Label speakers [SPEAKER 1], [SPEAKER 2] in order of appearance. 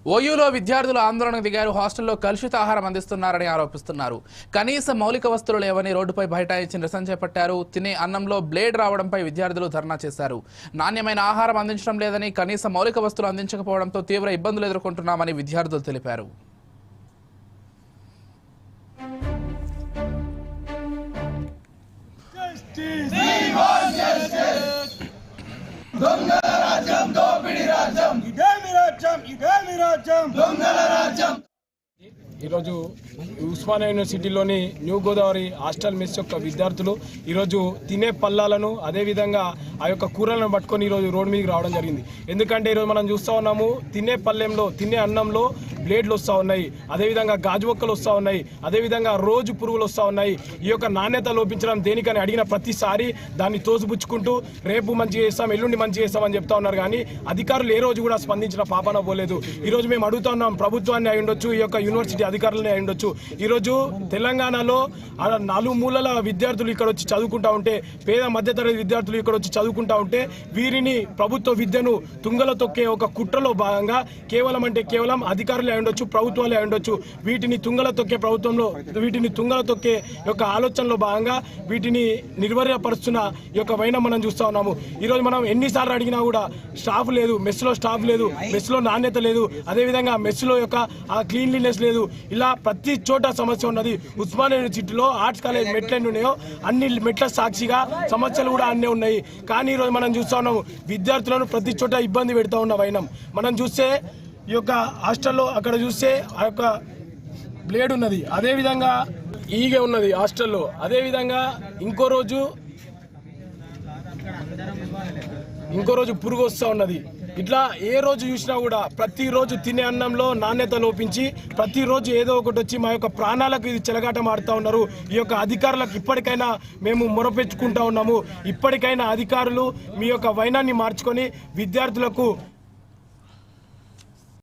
[SPEAKER 1] ఓయూలో విద్యార్థులు ఆందోళనకు దిగారు. హాస్టల్లో కలుషిత ఆహారం అందిస్తున్నారని ఆరోపిస్తున్నారు. కనీస మౌలిక వస్తువులు లేవని రోడ్డుపై బైఠాయించి నిరసన చేపట్టారు. తినే అన్నంలో బ్లేడ్ రావడంపై విద్యార్థులు ధర్నా చేశారు. నాణ్యమైన ఆహారం అందించడం లేదని, కనీస మౌలిక వస్తువులు అందించకపోవడంతో తీవ్ర ఇబ్బందులు ఎదుర్కొంటున్నామని విద్యార్థులు తెలిపారు.
[SPEAKER 2] ఈరోజు ఉస్మానియా యూనివర్సిటీలోని న్యూ గోదావరి హాస్టల్ మెస్ యొక్క విద్యార్థులు ఈరోజు తినే పళ్ళాలను అదేవిధంగా ఆ యొక్క కూరలను పట్టుకొని ఈరోజు రోడ్డు మీదకి రావడం జరిగింది. ఎందుకంటే ఈరోజు మనం చూస్తూ ఉన్నాము, తినే పళ్ళెంలో తినే అన్నంలో బ్లేడ్లు వస్తూ ఉన్నాయి, అదేవిధంగా గాజు ఒక్కలు వస్తూ ఉన్నాయి, అదేవిధంగా రోజు పురుగులు వస్తూ ఉన్నాయి. ఈ యొక్క నాణ్యత లోపించడం దేనికని అడిగిన ప్రతిసారి దాన్ని తోసిపుచ్చుకుంటూ రేపు మంచిగా చేస్తాం, ఎల్లుండి మంచిగా చేస్తామని చెప్తా ఉన్నారు. కానీ అధికారులు ఏ రోజు కూడా స్పందించిన పాపన పోలేదు. ఈరోజు మేము అడుగుతా ఉన్నాం, ప్రభుత్వాన్ని అయి ఉండొచ్చు, ఈ యొక్క యూనివర్సిటీ అధికారులని అయి ఉండొచ్చు. ఈరోజు తెలంగాణలో 4 మూలల విద్యార్థులు ఇక్కడ వచ్చి చదువుకుంటా ఉంటే, పేద మధ్యతరగతి విద్యార్థులు ఇక్కడ వచ్చి చదువుకుంటా ఉంటే, వీరిని ప్రభుత్వ విద్యను తుంగలో తొక్కే ఒక కుట్రలో భాగంగా కేవలం అధికారులే అయి ఉండొచ్చు, ప్రభుత్వాలే అయి ఉండొచ్చు, వీటిని తుంగలో తొక్కే యొక్క ఆలోచనలో భాగంగా వీటిని నిర్వీర్యపరుస్తున్న ఈ యొక్క వైనం మనం చూస్తూ ఉన్నాము. ఈరోజు మనం ఎన్నిసార్లు అడిగినా కూడా స్టాఫ్ లేదు, మెస్లో స్టాఫ్ లేదు, మెస్లో నాణ్యత లేదు, అదేవిధంగా మెస్లో యొక్క ఆ క్లీన్లీనెస్ లేదు. ఇలా ప్రతి చోట సమస్య ఉన్నది. ఉస్మానియా యూనివర్సిటీలో ఆర్ట్స్ కాలేజ్ మెట్లు ఎన్ని ఉన్నాయో అన్ని మెట్ల సాక్షిగా సమస్యలు కూడా అన్నీ ఉన్నాయి. కానీ ఈరోజు మనం చూస్తూ ఉన్నాము, విద్యార్థులను ప్రతి చోట ఇబ్బంది పెడతా ఉన్న వైనం మనం చూస్తే, ఈ యొక్క హాస్టల్లో అక్కడ చూస్తే ఆ యొక్క బ్లేడ్ ఉన్నది, అదేవిధంగా ఈగ ఉన్నది హాస్టల్లో, అదేవిధంగా ఇంకో రోజు పురుగు వస్తూ ఉన్నది. ఇట్లా ఏ రోజు చూసినా కూడా ప్రతిరోజు తినే అన్నంలో నాణ్యత లోపించి ప్రతిరోజు ఏదో ఒకటి వచ్చి మా యొక్క ప్రాణాలకు ఇది చెలగాటం ఆడుతూ ఉన్నారు. ఈ యొక్క అధికారులకు ఇప్పటికైనా మేము మొరపెట్టుకుంటా ఉన్నాము. ఇప్పటికైనా అధికారులు మీ యొక్క వైనాన్ని మార్చుకొని విద్యార్థులకు